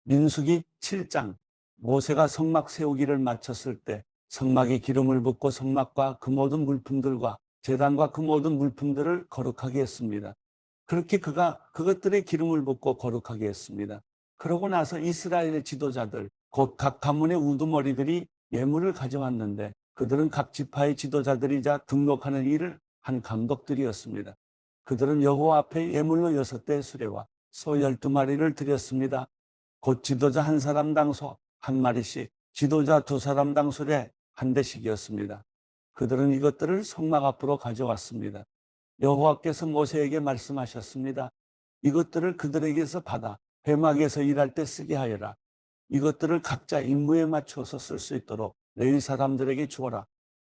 민수기 7장. 모세가 성막 세우기를 마쳤을 때 성막에 기름을 붓고 성막과 그 모든 물품들과 제단과 그 모든 물품들을 거룩하게 했습니다. 그렇게 그가 그것들에 기름을 붓고 거룩하게 했습니다. 그러고 나서 이스라엘의 지도자들, 곧 각 가문의 우두머리들이 예물을 가져왔는데 그들은 각 지파의 지도자들이자 등록하는 일을 한 감독들이었습니다. 그들은 여호와 앞에 예물로 6대 수레와 소 12마리를 드렸습니다. 곧 지도자 한 사람당 소 한 마리씩, 지도자 두 사람당 수레 한 대씩이었습니다. 그들은 이것들을 성막 앞으로 가져왔습니다. 여호와께서 모세에게 말씀하셨습니다. 이것들을 그들에게서 받아 회막에서 일할 때 쓰게 하여라. 이것들을 각자 임무에 맞춰서 쓸 수 있도록 레위 사람들에게 주어라.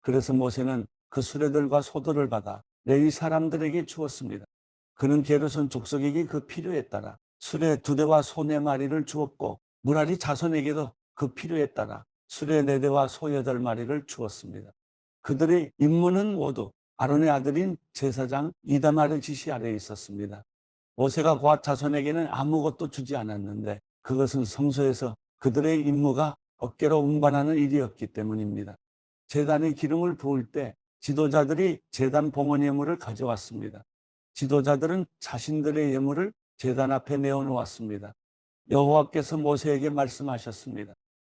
그래서 모세는 그 수레들과 소들을 받아 레위 사람들에게 주었습니다. 그는 게르손 족속에게 그 필요에 따라 수레 2대와 소 4마리를 주었고 무라리 자손에게도 그 필요에 따라 수레 4대와 소 8마리를 주었습니다. 그들의 임무는 모두 아론의 아들인 제사장 이다말의 지시 아래에 있었습니다. 모세가 고앗 자손에게는 아무것도 주지 않았는데 그것은 성소에서 그들의 임무가 어깨로 운반하는 일이었기 때문입니다. 제단에 기름을 부을 때 지도자들이 제단 봉헌 예물을 가져왔습니다. 지도자들은 자신들의 예물을 제단 앞에 내어놓았습니다. 여호와께서 모세에게 말씀하셨습니다.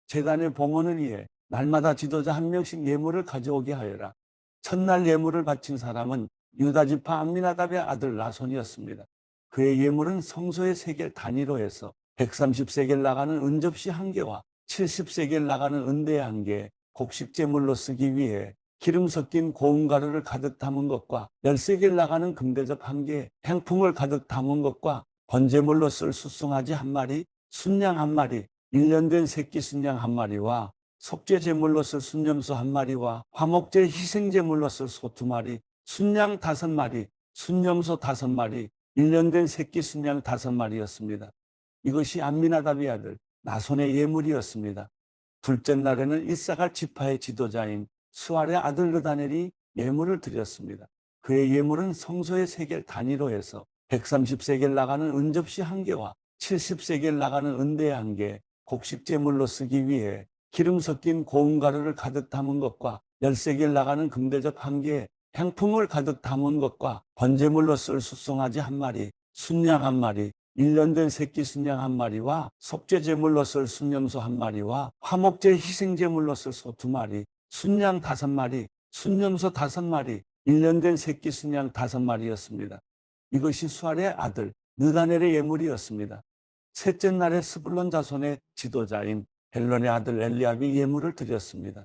제단의 봉헌을 위해 날마다 지도자 한 명씩 예물을 가져오게 하여라. 첫날 예물을 바친 사람은 유다 지파 암미나답의 아들 나손이었습니다. 그의 예물은 성소의 세겔 단위로 해서 130세겔 나가는 은접시 1개와 70세겔 나가는 은대 1개, 곡식 제물로 쓰기 위해 기름 섞인 고운 가루를 가득 담은 것과 10세겔 나가는 금대접 1개, 향품을 가득 담은 것과 번제물로 쓸 숫송아지 1마리, 순양 1마리, 1년 된 새끼 순양 1마리와 속죄 제물로 쓸 순염소 1마리와 화목제 희생 제물로 쓸 소 2마리, 순양 5마리, 순염소 5마리, 1년 된 새끼 순양 5마리였습니다. 이것이 암미나답의 아들 나손의 예물이었습니다. 둘째 날에는 이사갈 지파의 지도자인 수알의 아들 느다넬이 예물을 드렸습니다. 그의 예물은 성소의 세겔 단위로 해서 130세겔 나가는 은접시 1개와 70세겔 나가는 은대 1개, 곡식 제물로 쓰기 위해 기름 섞인 고운 가루를 가득 담은 것과 10세겔 나가는 금대접 1개, 향품을 가득 담은 것과 번제물로 쓸 숫송아지 1마리, 순양 1마리, 1년 된 새끼 순양 1마리와 속죄 제물로 쓸 순염소 1마리와 화목제 희생 제물로 쓸 소 2마리, 순양 5마리, 순염소 5마리, 1년 된 새끼 순양 5마리였습니다. 이것이 수알의 아들 느다넬의 예물이었습니다. 셋째 날에 스불론 자손의 지도자인 헬론의 아들 엘리압이 예물을 드렸습니다.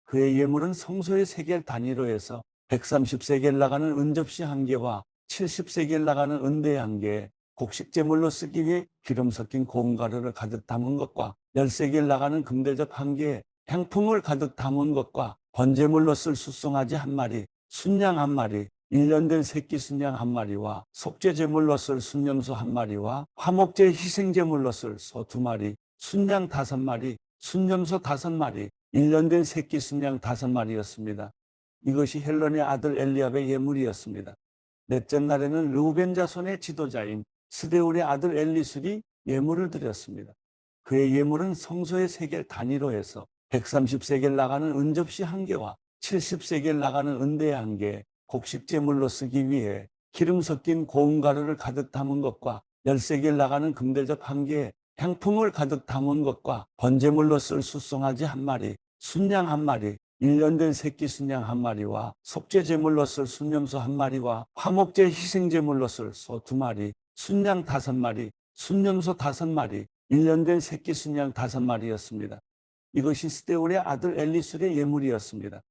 그의 예물은 성소의 세겔 단위로 해서 130세겔 나가는 은접시 1개와 70세겔 나가는 은대 1개, 곡식 제물로 쓰기 위해 기름 섞인 고운 가루를 가득 담은 것과 10세겔 나가는 금대접 1개, 향품을 가득 담은 것과 번제물로 쓸 숫송아지 1마리, 순양 1마리, 1년 된 새끼 순양 1마리와 속죄 제물로 쓸 순염소 1마리와 화목제 희생 제물로 쓸 소 2마리, 순양 5마리, 순염소 5마리, 1년 된 새끼 순양 5마리였습니다. 이것이 헬론의 아들 엘리압의 예물이었습니다. 넷째 날에는 르우벤 자손의 지도자인 스데울의 아들 엘리술이 예물을 드렸습니다. 그의 예물은 성소의 세겔 단위로 해서 130세겔 나가는 은접시 1개와 70세겔 나가는 은대 1개, 곡식 제물로 쓰기 위해 기름 섞인 고운 가루를 가득 담은 것과 10세겔 나가는 금대접 1개, 향품을 가득 담은 것과 번제물로 쓸 숫송아지 1마리, 순양 1마리, 1년 된 새끼 순양 1마리와 속죄 제물로 쓸 순염소 1마리와 화목제 희생 제물로 쓸 소 2마리, 순양 5마리, 순염소 5마리, 1년 된 새끼 순양 5마리였습니다. 이것이 스데울의 아들 엘리술의 예물이었습니다.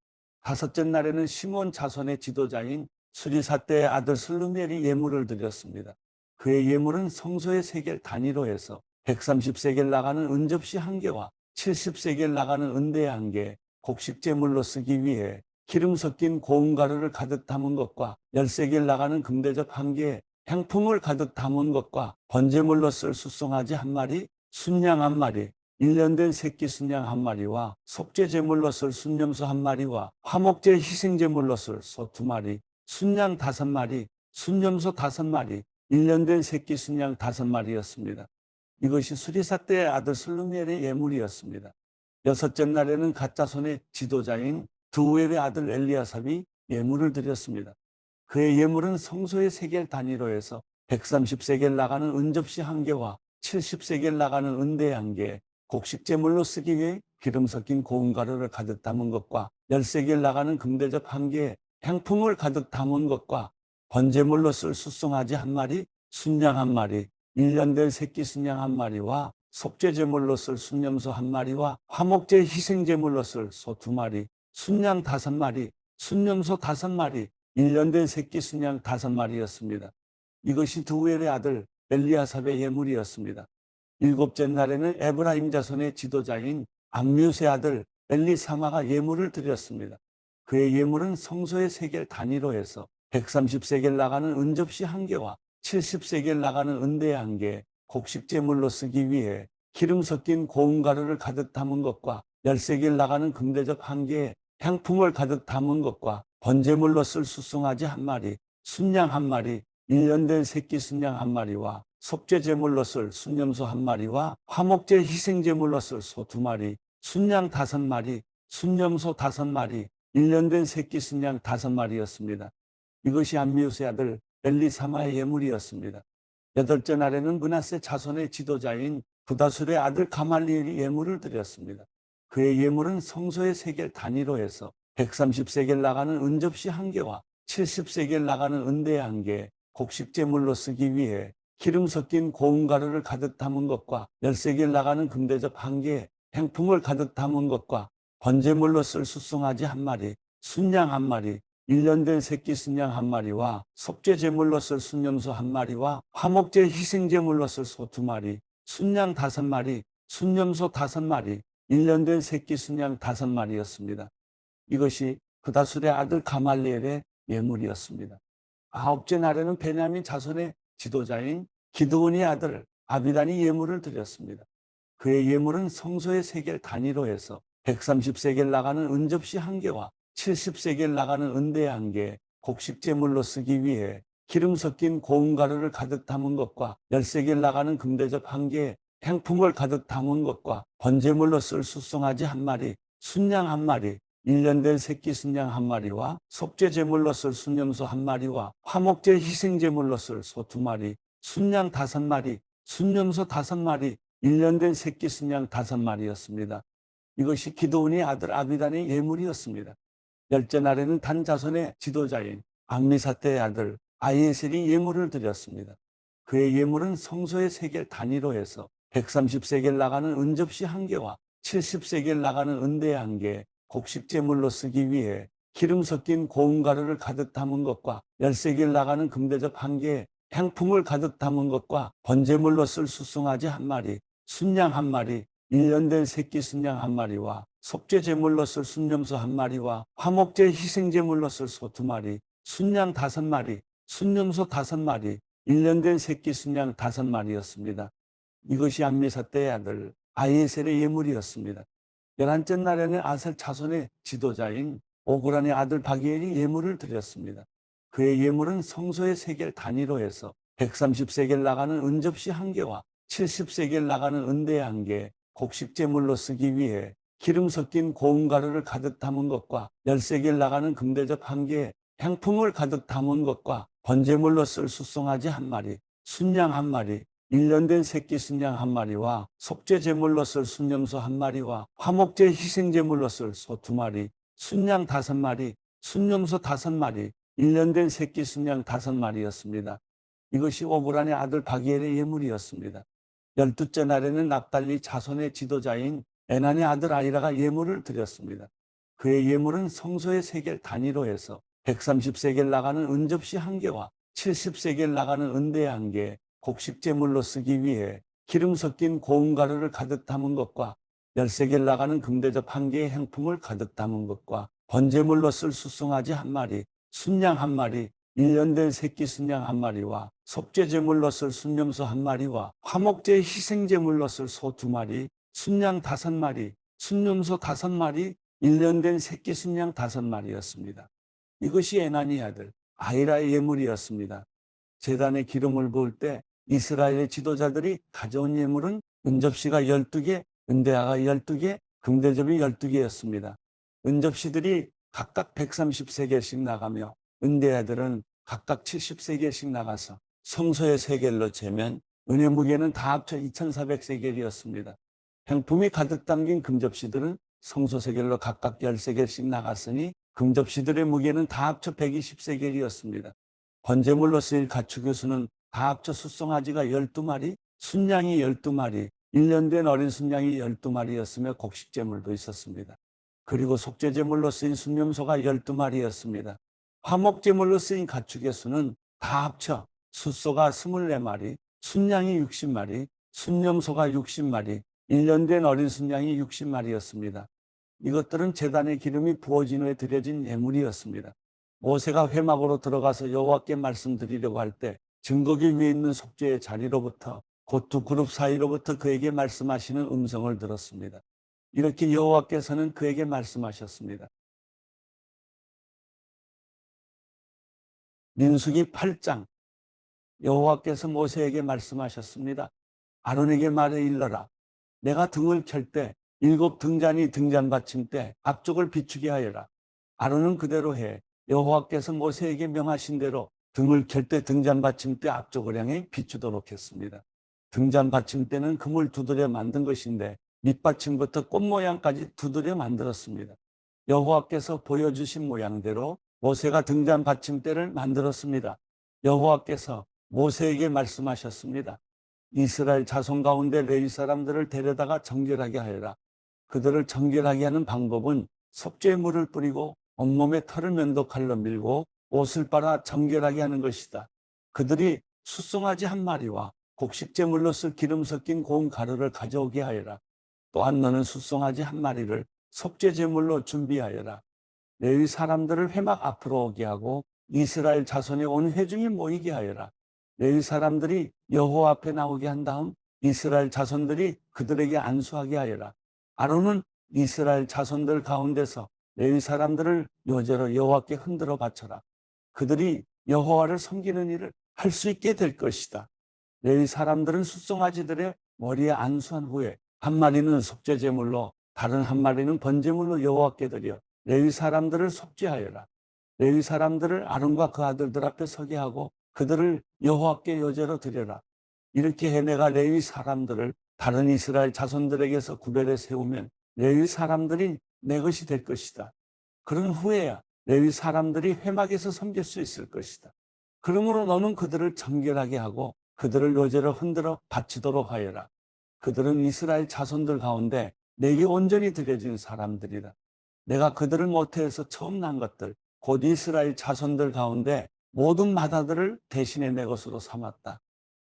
다섯째 날에는 시몬 자손의 지도자인 수리사대의 아들 슬루멜이 예물을 드렸습니다. 그의 예물은 성소의 세겔 단위로 해서 130세겔 나가는 은접시 1개와 70세겔 나가는 은대 1개, 곡식 제물로 쓰기 위해 기름 섞인 고운 가루를 가득 담은 것과 10세겔 나가는 금대접 1개, 향품을 가득 담은 것과 번제물로 쓸 숫송아지 1마리, 순양 1마리, 1년 된 새끼 순양 1마리와 속죄 제물로 쓸 순염소 1마리와 화목제 희생 제물로 쓸 소 2마리, 순양 5마리, 순염소 5마리, 1년 된 새끼 순양 5마리였습니다. 이것이 수리사 때의 아들 슬루미엘의 예물이었습니다. 여섯째 날에는 갓자손의 지도자인 드우엘의 아들 엘리아삽이 예물을 드렸습니다. 그의 예물은 성소의 세겔 단위로 해서 130세겔 나가는 은접시 1개와 70세겔 나가는 은대 1개, 곡식 제물로 쓰기 위해 기름 섞인 고운 가루를 가득 담은 것과 10세겔 나가는 금대접 1개에 향품을 가득 담은 것과 번제물로 쓸 숫송아지 1마리, 순양 1마리, 1년 된 새끼 순양 1마리와 속죄제물로 쓸 순염소 1마리와 화목제 희생제물로 쓸 소 2마리, 순양 5마리, 순염소 5마리, 1년 된 새끼 순양 5마리였습니다. 이것이 드우엘의 아들 엘리아삽의 예물이었습니다. 일곱째 날에는 에브라임 자손의 지도자인 암뮤스의 아들 엘리사마가 예물을 드렸습니다. 그의 예물은 성소의 세겔 단위로 해서 130세겔 나가는 은접시 1개와 70세겔 나가는 은대 1개, 곡식 제물로 쓰기 위해 기름 섞인 고운 가루를 가득 담은 것과 10세겔 나가는 금대접 1개에 향품을 가득 담은 것과 번제물로 쓸 숫송아지 1마리, 순양 1마리, 1년 된 새끼 순양 1마리와 속죄제물로 쓸 순염소 1마리와 화목제 희생제물로 쓸 소 2마리, 순양 5마리, 순염소 5마리, 1년 된 새끼 순양 5마리였습니다. 이것이 암미우스의 아들 엘리사마의 예물이었습니다. 여덟째 날에는 므낫세 자손의 지도자인 부다술의 아들 가말리엘이 예물을 드렸습니다. 그의 예물은 성소의 세겔 단위로 해서 130세겔 나가는 은접시 1개와 70세겔 나가는 은대 1개, 곡식 제물로 쓰기 위해 기름 섞인 고운 가루를 가득 담은 것과 10세겔 나가는 금대접 1개에 행품을 가득 담은 것과 번제물로 쓸 숫송아지 1마리, 순양 1마리, 1년 된 새끼 순양 1마리와 속죄제물로 쓸 순염소 1마리와 화목제 희생제물로 쓸 소 2마리, 순양 5마리, 순염소 5마리, 1년 된 새끼 순양 5마리였습니다. 이것이 부다술의 아들 가말리엘의 예물이었습니다. 아홉째 날에는 베냐민 자손의 지도자인 기드온의 아들 아비단이 예물을 드렸습니다. 그의 예물은 성소의 세겔 단위로 해서 130세겔 나가는 은접시 1개와 70세겔 나가는 은대 1개, 곡식 제물로 쓰기 위해 기름 섞인 고운 가루를 가득 담은 것과 10세겔 나가는 금대접 1개에 향품을 가득 담은 것과 번제물로 쓸 숫송아지 1마리, 순양 1마리, 1년 된 새끼 순양 1마리와 속죄제물로 쓸 순염소 1마리와 화목제 희생제물로 쓸 소 2마리, 순양 5마리, 순염소 5마리, 1년 된 새끼 순양 5마리였습니다. 이것이 기드온의 아들 아비단의 예물이었습니다. 열째 날에는 단 자손의 지도자인 암미사떼의 아들 아이에셀이 예물을 드렸습니다. 그의 예물은 성소의 세겔 단위로 해서 130세겔 나가는 은접시 1개와 70세겔 나가는 은대 1개, 곡식 제물로 쓰기 위해 기름 섞인 고운 가루를 가득 담은 것과 10세겔 나가는 금대접 1개에 향품을 가득 담은 것과 번제물로 쓸 숫송아지 1마리, 순양 1마리, 1년 된 새끼 순양 1마리와 속죄제물로 쓸 순염소 1마리와 화목제 희생제물로 쓸 소 2마리, 순양 5마리, 순염소 5마리, 1년 된 새끼 순양 5마리였습니다. 이것이 암미사떼의 아들 아이에셀의 예물이었습니다. 11째 날에는 아셀 자손의 지도자인 오그란의 아들 바기엘이 예물을 드렸습니다. 그의 예물은 성소의 세겔 단위로 해서 130세겔 나가는 은접시 1개와 70세겔 나가는 은대 1개, 곡식 제물로 쓰기 위해 기름 섞인 고운 가루를 가득 담은 것과 10세겔 나가는 금대접 1개에 향품을 가득 담은 것과 번제물로 쓸 숫송아지 1마리, 순양 1마리, 1년 된 새끼 순양 1마리와 속죄제물로 쓸 순염소 1마리와 화목제 희생제물로 쓸 소 2마리, 순양 5마리, 순염소 5마리, 1년 된 새끼 순양 5마리였습니다. 이것이 오브란의 아들 바기엘의 예물이었습니다. 12째 날에는 납달리 자손의 지도자인 에난의 아들 아이라가 예물을 드렸습니다. 그의 예물은 성소의 세겔 단위로 해서 130세겔 나가는 은접시 1개와 70세겔 나가는 은대 1개, 곡식 제물로 쓰기 위해 기름 섞인 고운 가루를 가득 담은 것과 10세겔 나가는 금대접 1개의 행품을 가득 담은 것과 번제물로 쓸 숫송아지 1마리, 순양 1마리, 1년 된 새끼 순양 1마리와 속죄제물로 쓸 순염소 1마리와 화목제 희생제물로 쓸 소 2마리, 순양 5마리, 순염소 5마리, 1년 된 새끼 순양 5마리였습니다. 이것이 에난의 아들 아이라의 예물이었습니다. 제단에 기름을 부을 때 이스라엘의 지도자들이 가져온 예물은 은접시가 12개, 은대하가 12개, 금대접이 12개였습니다. 은접시들이 각각 133개씩 나가며 은대하들은 각각 70세겔씩 나가서 성소의 세겔로 재면 은의 무게는 다 합쳐 2400세겔이었습니다. 행품이 가득 담긴 금접시들은 성소 세겔로 각각 10세겔씩 나갔으니 금접시들의 무게는 다 합쳐 120세겔이었습니다. 번제물로 쓰일 가축의 수는 다 합쳐 숫송아지가 12마리, 순양이 12마리, 1년 된 어린 순양이 12마리였으며 곡식제물도 있었습니다. 그리고 속죄제물로 쓰인 순념소가 12마리였습니다. 화목제물로 쓰인 가축의 수는 다 합쳐 숫소가 24마리, 순양이 60마리, 순념소가 60마리, 1년 된 어린 순양이 60마리였습니다. 이것들은 제단의 기름이 부어진 후에 드려진 예물이었습니다. 모세가 회막으로 들어가서 여호와께 말씀드리려고 할 때 증거기 위에 있는 속죄의 자리로부터 곧 두 그룹 사이로부터 그에게 말씀하시는 음성을 들었습니다. 이렇게 여호와께서는 그에게 말씀하셨습니다. 민수기 8장. 여호와께서 모세에게 말씀하셨습니다. 아론에게 말해 일러라. 내가 등을 켤 때 7 등잔이 등잔 받침대 앞쪽을 비추게 하여라. 아론은 그대로 해. 여호와께서 모세에게 명하신 대로 등을 켤 때 등잔 받침대 앞쪽을 향해 비추도록 했습니다. 등잔 받침대는 금을 두드려 만든 것인데 밑받침부터 꽃 모양까지 두드려 만들었습니다. 여호와께서 보여주신 모양대로 모세가 등잔 받침대를 만들었습니다. 여호와께서 모세에게 말씀하셨습니다. 이스라엘 자손 가운데 레위 사람들을 데려다가 정결하게 하여라. 그들을 정결하게 하는 방법은 속죄의 물을 뿌리고 온몸에 털을 면도칼로 밀고 옷을 빨아 정결하게 하는 것이다. 그들이 숫송아지 한 마리와 곡식제물로 쓸 기름 섞인 고운 가루를 가져오게 하여라. 또한 너는 숫송아지 한 마리를 속죄제물로 준비하여라. 레위 사람들을 회막 앞으로 오게 하고 이스라엘 자손의 온 회중이 모이게 하여라. 레위 사람들이 여호와 앞에 나오게 한 다음 이스라엘 자손들이 그들에게 안수하게 하여라. 아론은 이스라엘 자손들 가운데서 레위 사람들을 요제로 여호와께 흔들어 바쳐라. 그들이 여호와를 섬기는 일을 할 수 있게 될 것이다. 레위 사람들은 숫송아지들의 머리에 안수한 후에 한 마리는 속죄제물로 다른 한 마리는 번제물로 여호와께 드려 레위 사람들을 속죄하여라. 레위 사람들을 아론과 그 아들들 앞에 서게 하고 그들을 여호와께 요제로 드려라. 이렇게 해 내가 레위 사람들을 다른 이스라엘 자손들에게서 구별해 세우면 레위 사람들이 내 것이 될 것이다. 그런 후에야 레위 사람들이 회막에서 섬길 수 있을 것이다. 그러므로 너는 그들을 정결하게 하고 그들을 요제로 흔들어 바치도록 하여라. 그들은 이스라엘 자손들 가운데 내게 온전히 드려진 사람들이다. 내가 그들을 모태에서 처음 난 것들 곧 이스라엘 자손들 가운데 모든 맏아들을 대신에 내 것으로 삼았다.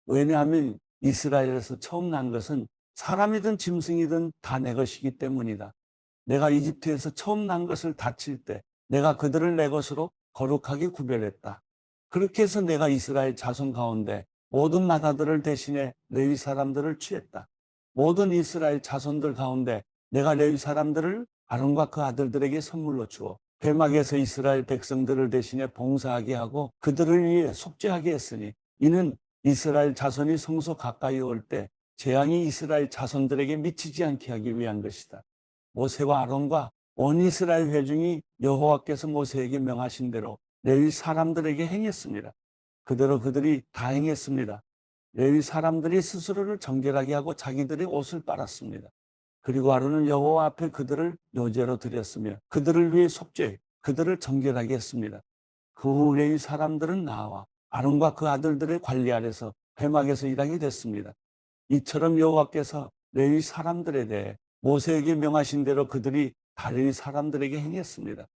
왜냐하면 이스라엘에서 처음 난 것은 사람이든 짐승이든 다 내 것이기 때문이다. 내가 이집트에서 처음 난 것을 다칠 때 내가 그들을 내 것으로 거룩하게 구별했다. 그렇게 해서 내가 이스라엘 자손 가운데 모든 맏아들을 대신에 레위 사람들을 취했다. 모든 이스라엘 자손들 가운데 내가 레위 사람들을 아론과 그 아들들에게 선물로 주어 회막에서 이스라엘 백성들을 대신해 봉사하게 하고 그들을 위해 속죄하게 했으니 이는 이스라엘 자손이 성소 가까이 올 때 재앙이 이스라엘 자손들에게 미치지 않게 하기 위한 것이다. 모세와 아론과 온 이스라엘 회중이 여호와께서 모세에게 명하신 대로 레위 사람들에게 행했습니다. 그대로 그들이 다 행했습니다. 레위 사람들이 스스로를 정결하게 하고 자기들의 옷을 빨았습니다. 그리고 아론은 여호와 앞에 그들을 요제로 드렸으며 그들을 위해 속죄, 그들을 정결하게 했습니다. 그 후 레위 사람들은 나와 아론과 그 아들들의 관리 아래서 회막에서 일하게 됐습니다. 이처럼 여호와께서 레위 사람들에 대해 모세에게 명하신 대로 그들이 다 레위 사람들에게 행했습니다.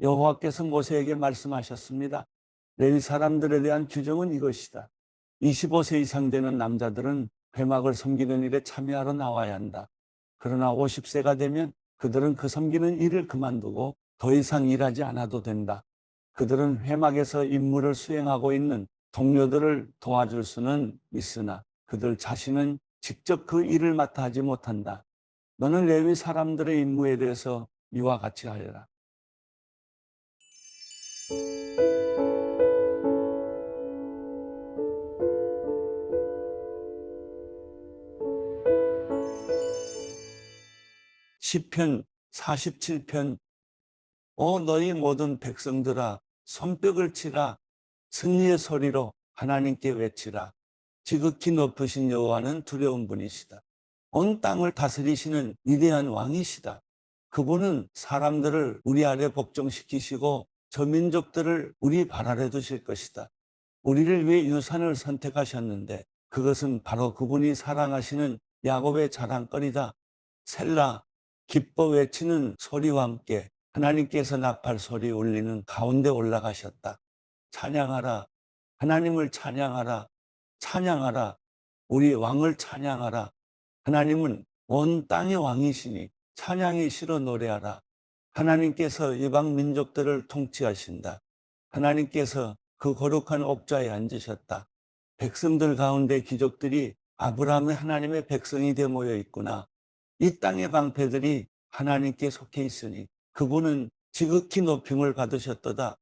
여호와께서 모세에게 말씀하셨습니다. 레위 사람들에 대한 규정은 이것이다. 25세 이상 되는 남자들은 회막을 섬기는 일에 참여하러 나와야 한다. 그러나 50세가 되면 그들은 그 섬기는 일을 그만두고 더 이상 일하지 않아도 된다. 그들은 회막에서 임무를 수행하고 있는 동료들을 도와줄 수는 있으나 그들 자신은 직접 그 일을 맡아 하지 못한다. 너는 레위 사람들의 임무에 대해서 이와 같이 하여라. 시편 47편 너희 모든 백성들아 손뼉을 치라 승리의 소리로 하나님께 외치라. 지극히 높으신 여호와는 두려운 분이시다. 온 땅을 다스리시는 위대한 왕이시다. 그분은 사람들을 우리 아래 복종시키시고 저 민족들을 우리 발 아래 두실 것이다. 우리를 위해 유산을 선택하셨는데 그것은 바로 그분이 사랑하시는 야곱의 자랑거리다. 셀라, 기뻐 외치는 소리와 함께 하나님께서 나팔 소리 울리는 가운데 올라가셨다. 찬양하라. 하나님을 찬양하라. 찬양하라. 우리 왕을 찬양하라. 하나님은 온 땅의 왕이시니 찬양이 실어 노래하라. 하나님께서 이방 민족들을 통치하신다. 하나님께서 그 거룩한 옥좌에 앉으셨다. 백성들 가운데 귀족들이 아브라함의 하나님의 백성이 되어 모여 있구나. 이 땅의 방패들이 하나님께 속해 있으니 그분은 지극히 높임을 받으셨도다.